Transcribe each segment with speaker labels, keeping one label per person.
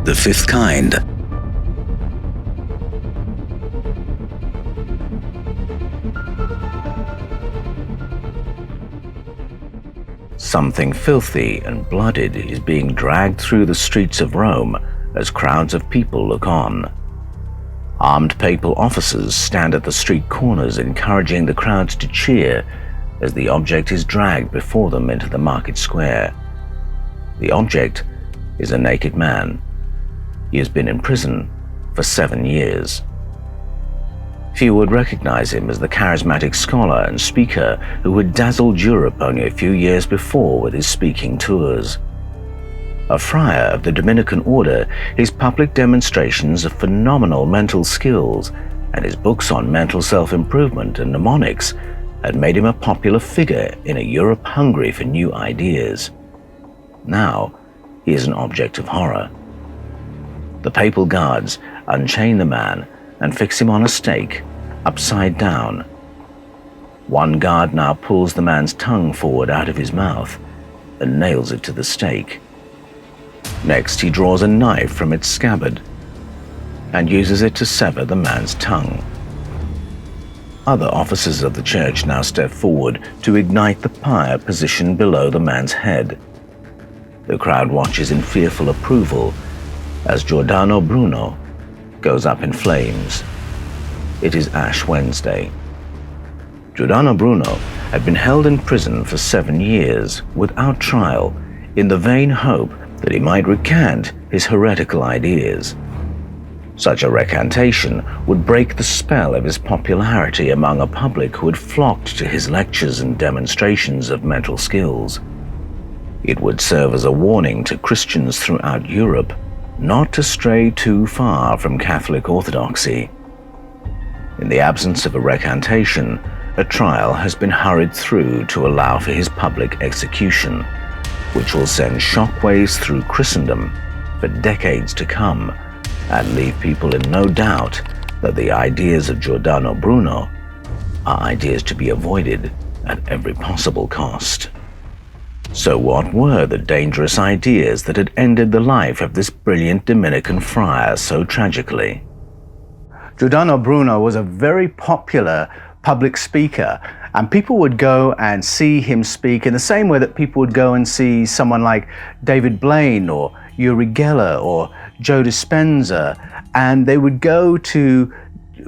Speaker 1: The fifth kind. Something filthy and blooded is being dragged through the streets of Rome as crowds of people look on. Armed papal officers stand at the street corners encouraging the crowds to cheer as the object is dragged before them into the market square. The object is a naked man. He has been in prison for 7 years. Few would recognize him as the charismatic scholar and speaker who had dazzled Europe only a few years before with his speaking tours. A friar of the Dominican order, his public demonstrations of phenomenal mental skills and his books on mental self-improvement and mnemonics had made him a popular figure in a Europe hungry for new ideas. Now, he is an object of horror. The papal guards unchain the man and fix him on a stake, upside down. One guard now pulls the man's tongue forward out of his mouth and nails it to the stake. Next, he draws a knife from its scabbard and uses it to sever the man's tongue. Other officers of the church now step forward to ignite the pyre positioned below the man's head. The crowd watches in fearful approval as Giordano Bruno goes up in flames. It is Ash Wednesday. Giordano Bruno had been held in prison for 7 years without trial in the vain hope that he might recant his heretical ideas. Such a recantation would break the spell of his popularity among a public who had flocked to his lectures and demonstrations of mental skills. It would serve as a warning to Christians throughout Europe not to stray too far from Catholic orthodoxy. In the absence of a recantation, a trial has been hurried through to allow for his public execution, which will send shockwaves through Christendom for decades to come and leave people in no doubt that the ideas of Giordano Bruno are ideas to be avoided at every possible cost. So what were the dangerous ideas that had ended the life of this brilliant Dominican friar so tragically?
Speaker 2: Giordano Bruno was a very popular public speaker, and people would go and see him speak in the same way that people would go and see someone like David Blaine or Uri Geller or Joe Dispenza, and they would go to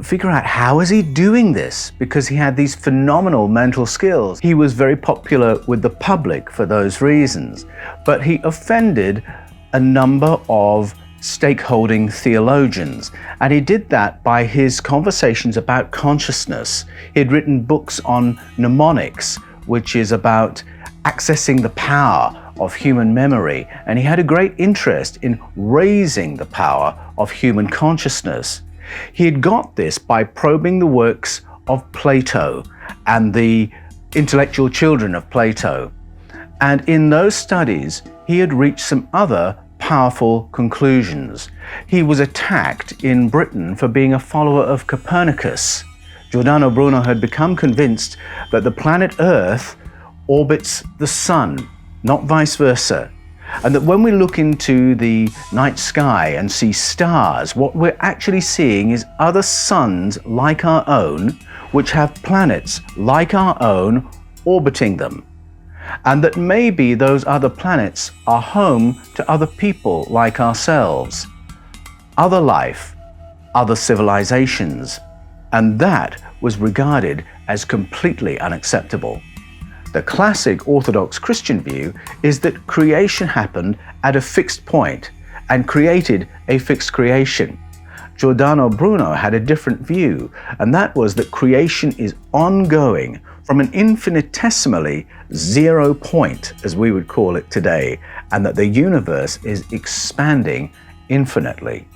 Speaker 2: figure out how is he doing this, because he had these phenomenal mental skills. He was very popular with the public for those reasons, but he offended a number of stakeholding theologians, and he did that by his conversations about consciousness. He had written books on mnemonics, which is about accessing the power of human memory, and he had a great interest in raising the power of human consciousness. He had got this by probing the works of Plato and the intellectual children of Plato. And in those studies, he had reached some other powerful conclusions. He was attacked in Britain for being a follower of Copernicus. Giordano Bruno had become convinced that the planet Earth orbits the sun, not vice versa. And that when we look into the night sky and see stars, what we're actually seeing is other suns like our own, which have planets like our own orbiting them. And that maybe those other planets are home to other people like ourselves, other life, other civilizations. And that was regarded as completely unacceptable. The classic Orthodox Christian view is that creation happened at a fixed point and created a fixed creation. Giordano Bruno had a different view, and that was that creation is ongoing from an infinitesimally 0 point, as we would call it today, and that the universe is expanding infinitely.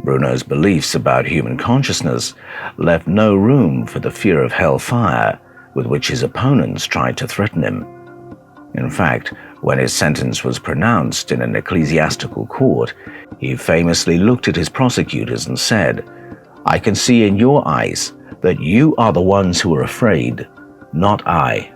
Speaker 2: Bruno's beliefs about human consciousness left no room for the fear of hellfire with which his opponents tried to threaten him. In fact, when his sentence was pronounced in an ecclesiastical court, he famously looked at his prosecutors and said, "I can see in your eyes that you are the ones who are afraid, not I."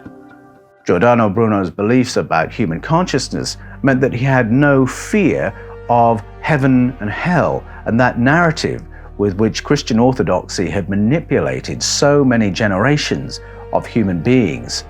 Speaker 2: Giordano Bruno's beliefs about human consciousness meant that he had no fear of heaven and hell, and that narrative with which Christian orthodoxy had manipulated so many generations of human beings.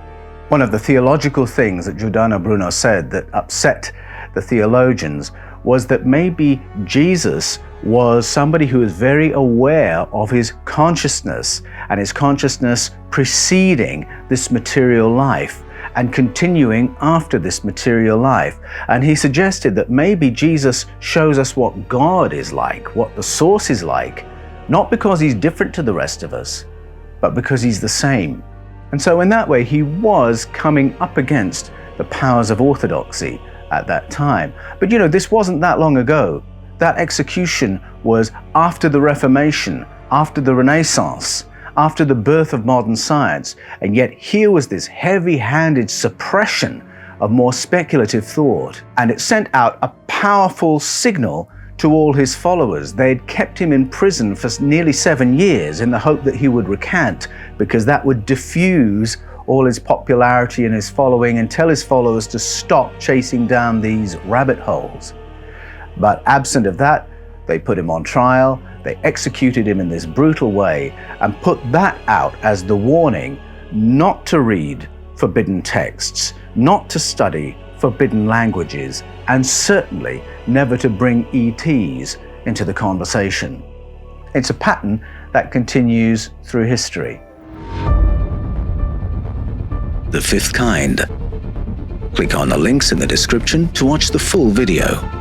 Speaker 2: One of the theological things that Giordano Bruno said that upset the theologians was that maybe Jesus was somebody who was very aware of his consciousness, and his consciousness preceding this material life and continuing after this material life. And he suggested that maybe Jesus shows us what God is like, what the source is like, not because he's different to the rest of us, but because he's the same. And so in that way, he was coming up against the powers of orthodoxy at that time. But you know, this wasn't that long ago. That execution was after the Reformation, after the Renaissance, after the birth of modern science, and yet here was this heavy-handed suppression of more speculative thought, and it sent out a powerful signal to all his followers. They'd kept him in prison for nearly 7 years in the hope that he would recant, because that would diffuse all his popularity and his following and tell his followers to stop chasing down these rabbit holes. But absent of that, they put him on trial, they executed him in this brutal way, and put that out as the warning not to read forbidden texts, not to study forbidden languages, and certainly never to bring ETs into the conversation. It's a pattern that continues through history.
Speaker 1: The fifth kind. Click on the links in the description to watch the full video.